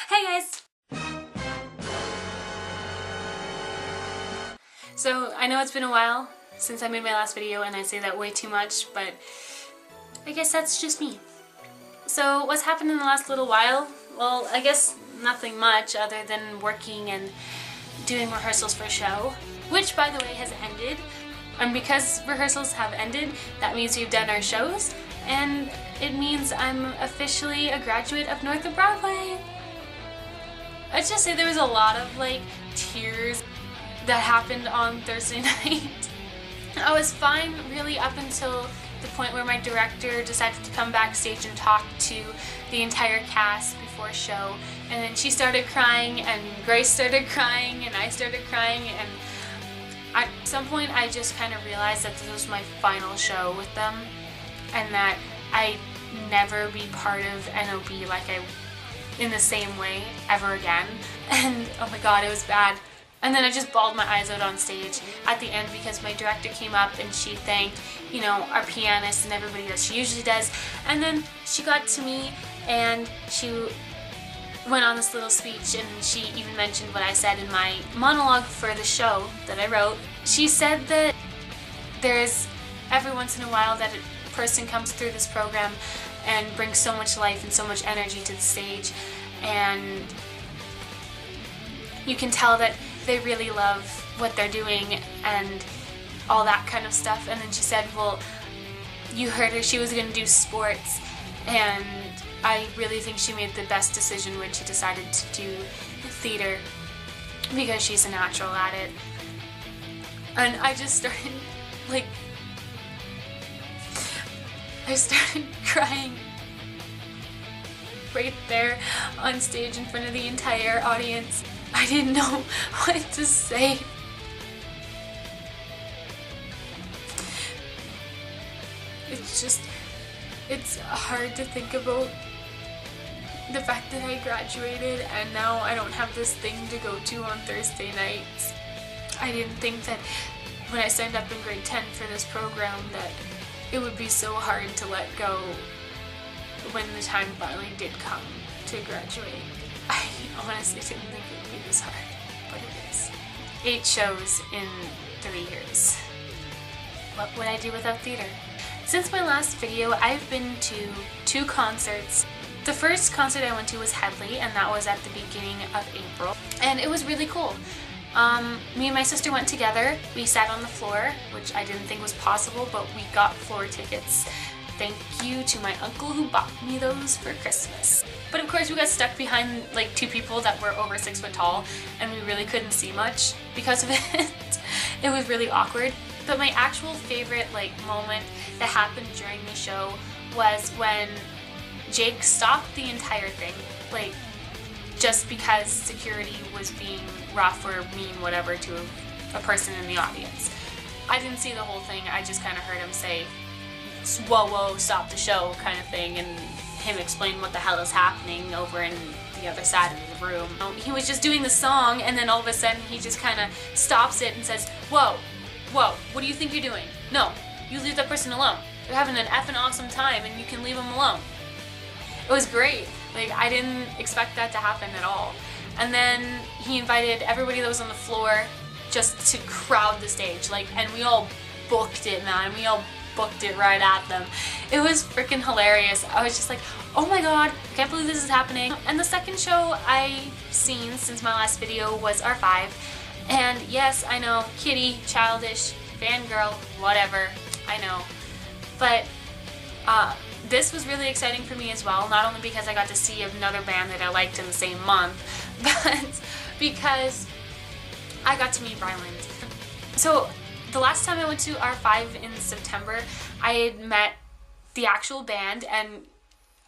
Hey guys! So I know it's been a while since I made my last video and I say that way too much, but I guess that's just me. So what's happened in the last little while? Well, I guess nothing much other than working and doing rehearsals for a show, which by the way has ended. And because rehearsals have ended, that means we've done our shows, and it means I'm officially a graduate of North of Broadway. I'd just say there was a lot of tears that happened on Thursday night. I was fine really up until the point where my director decided to come backstage and talk to the entire cast before show, and then she started crying and Grace started crying and I started crying, and at some point I just kind of realized that this was my final show with them and that I'd never be part of NOB in the same way ever again. And oh my god, it was bad. And then I just bawled my eyes out on stage at the end because my director came up and she thanked, our pianist and everybody that she usually does. And then she got to me and she went on this little speech, and she even mentioned what I said in my monologue for the show that I wrote. She said that there's every once in a while that a person comes through this program and brings so much life and so much energy to the stage, and you can tell that they really love what they're doing and all that kind of stuff. And then she said, well, you heard her, she was going to do sports, and I really think she made the best decision when she decided to do theater because she's a natural at it. And I just started I started crying right there on stage in front of the entire audience. I didn't know what to say. It's hard to think about the fact that I graduated and now I don't have this thing to go to on Thursday nights. I didn't think that when I signed up in grade 10 for this program that it would be so hard to let go when the time finally did come to graduate. I honestly didn't think it would be this hard, but it is. 8 shows in 3 years. What would I do without theater? Since my last video, I've been to 2 concerts. The first concert I went to was Hedley, and that was at the beginning of April, and it was really cool. Me and my sister went together. We sat on the floor, which I didn't think was possible, but we got floor tickets. Thank you to my uncle who bought me those for Christmas. But of course we got stuck behind 2 people that were over 6 foot tall, and we really couldn't see much because of it. It was really awkward. But my actual favorite moment that happened during the show was when Jake stopped the entire thing, just because security was being rough or mean, whatever, to a person in the audience. I didn't see the whole thing, I just kind of heard him say, whoa, whoa, stop the show, kind of thing, and him explain what the hell is happening over in the other side of the room. He was just doing the song, and then all of a sudden he just kind of stops it and says, whoa, whoa, what do you think you're doing? No, you leave that person alone. They're having an effing awesome time and you can leave them alone. It was great. I didn't expect that to happen at all. And then he invited everybody that was on the floor just to crowd the stage, and we all booked it, man. We all booked it right at them. It was freaking hilarious. I was just like, oh my god, I can't believe this is happening. And the second show I've seen since my last video was R5. And yes, I know, kiddie, childish, fangirl, whatever, I know. But this was really exciting for me as well, not only because I got to see another band that I liked in the same month, but because I got to meet Ryland. So the last time I went to R5 in September, I had met the actual band, and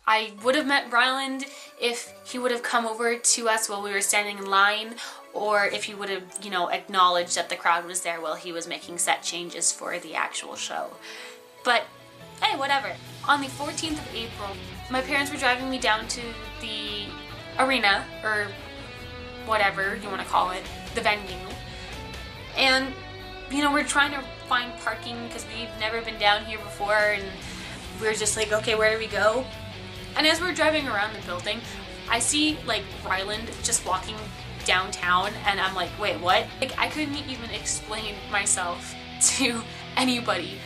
I would have met Ryland if he would have come over to us while we were standing in line, or if he would have, acknowledged that the crowd was there while he was making set changes for the actual show. But hey, whatever. On the 14th of April, my parents were driving me down to the arena, or whatever you want to call it, the venue. And, we're trying to find parking because we've never been down here before, and we were just like, okay, where do we go? And as we were driving around the building, I see like Ryland just walking downtown and I'm like, wait, what? Like I couldn't even explain myself to anybody.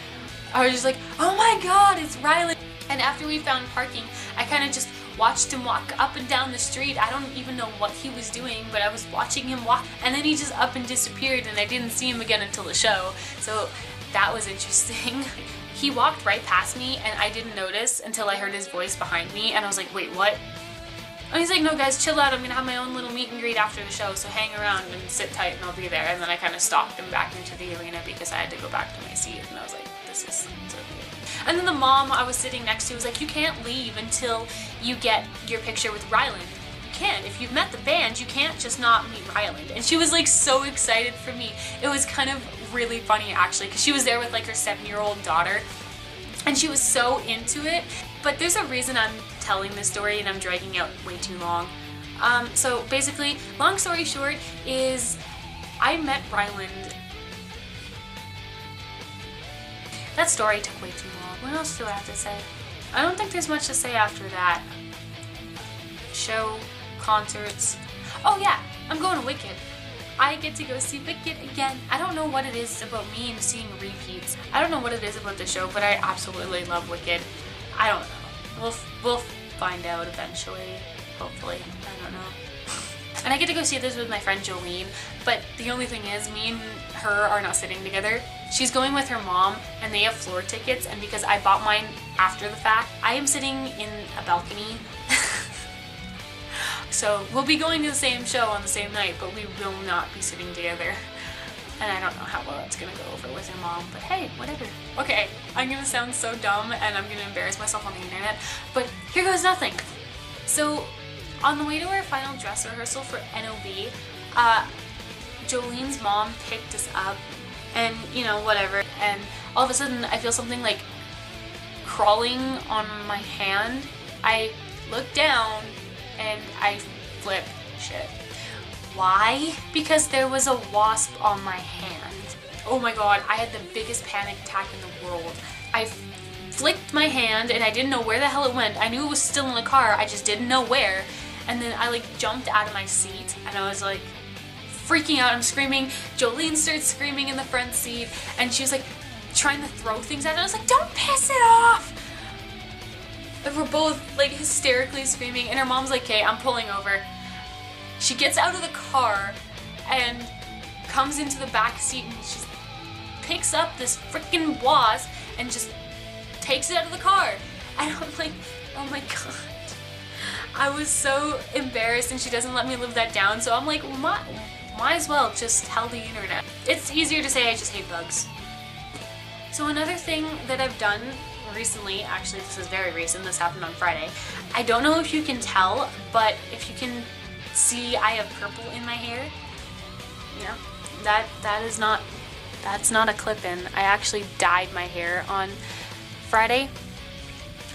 I was just like, oh my god, it's Ryland. And after we found parking, I kind of just watched him walk up and down the street. I don't even know what he was doing, but I was watching him walk, and then he just up and disappeared, and I didn't see him again until the show. So that was interesting. He walked right past me and I didn't notice until I heard his voice behind me, and I was like, wait, what? And he's like, no guys, chill out, I'm gonna have my own little meet and greet after the show, so hang around and sit tight and I'll be there. And then I kind of stalked him back into the arena because I had to go back to my seat, and I was like, this is so weird. And then the mom I was sitting next to was like, you can't leave until you get your picture with Ryland. You can't. If you've met the band, you can't just not meet Ryland. And she was like so excited for me. It was kind of really funny actually, because she was there with like her 7-year-old daughter, and she was so into it. But there's a reason I'm telling this story and I'm dragging out way too long. So basically, long story short is I met Ryland. That story took way too long. What else do I have to say? I don't think there's much to say after that. Show, concerts. Oh yeah, I'm going to Wicked. I get to go see Wicked again. I don't know what it is about me and seeing repeats. I don't know what it is about the show, but I absolutely love Wicked. I don't know. We'll find out eventually, hopefully. I don't know. And I get to go see this with my friend Jolene, but the only thing is, me and her are not sitting together. She's going with her mom, and they have floor tickets, and because I bought mine after the fact, I am sitting in a balcony. So we'll be going to the same show on the same night, but we will not be sitting together. And I don't know how well that's gonna go over with her mom, but hey, whatever. Okay, I'm gonna sound so dumb and I'm gonna embarrass myself on the internet, but here goes nothing. So on the way to our final dress rehearsal for NOB, Jolene's mom picked us up and, you know, whatever, and all of a sudden I feel something like crawling on my hand. I look down and I flip shit. Why? Because there was a wasp on my hand. Oh my god, I had the biggest panic attack in the world. I flicked my hand and I didn't know where the hell it went. I knew it was still in the car, I just didn't know where. And then I like jumped out of my seat and I was like freaking out. I'm screaming. Jolene starts screaming in the front seat and she was like trying to throw things at it. I was like, don't piss it off! And we're both like hysterically screaming and her mom's like, okay, I'm pulling over. She gets out of the car and comes into the back seat and she picks up this freaking wasp and just takes it out of the car. And I'm like, oh my god. I was so embarrassed and she doesn't let me live that down, so I'm like, well, might as well just tell the internet. It's easier to say I just hate bugs. So another thing that I've done recently, actually this is very recent, this happened on Friday. I don't know if you can tell, but if you can see, I have purple in my hair. Yeah, that's not a clip-in. I actually dyed my hair on Friday.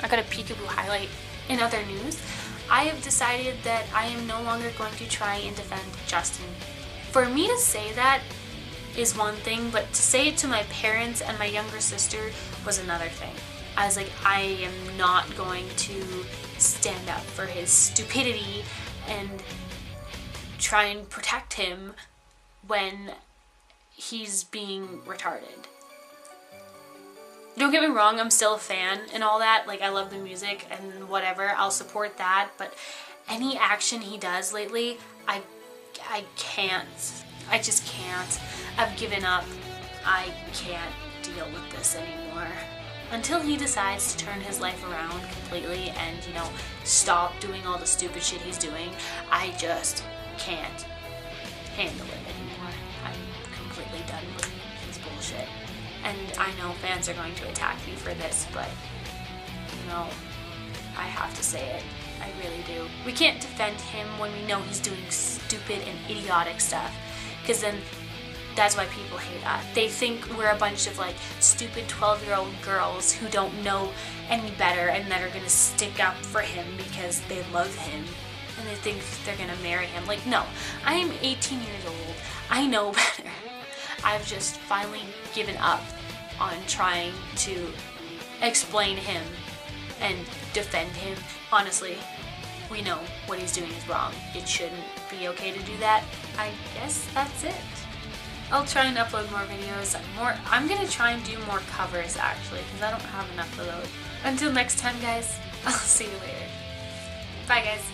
I got a peekaboo highlight. In other news, I have decided that I am no longer going to try and defend Justin. For me to say that is one thing, but to say it to my parents and my younger sister was another thing. I was like, I am not going to stand up for his stupidity and try and protect him when he's being retarded. Don't get me wrong, I'm still a fan and all that, like I love the music and whatever, I'll support that, but any action he does lately, I can't. I just can't. I've given up. I can't deal with this anymore. Until he decides to turn his life around completely and, you know, stop doing all the stupid shit he's doing, I just can't handle it anymore. I'm completely done with his bullshit. And I know fans are going to attack me for this, but, you know, I have to say it. I really do. We can't defend him when we know he's doing stupid and idiotic stuff, because then that's why people hate us. They think we're a bunch of like stupid 12-year-old girls who don't know any better and that are gonna stick up for him because they love him and they think they're gonna marry him. Like, no, I am 18 years old. I know better. I've just finally given up on trying to explain him and defend him. Honestly, we know what he's doing is wrong. It shouldn't be okay to do that. I guess that's it. I'll try and upload more videos. I'm gonna try and do more covers actually, because I don't have enough of those. Until next time, guys, I'll see you later. Bye, guys.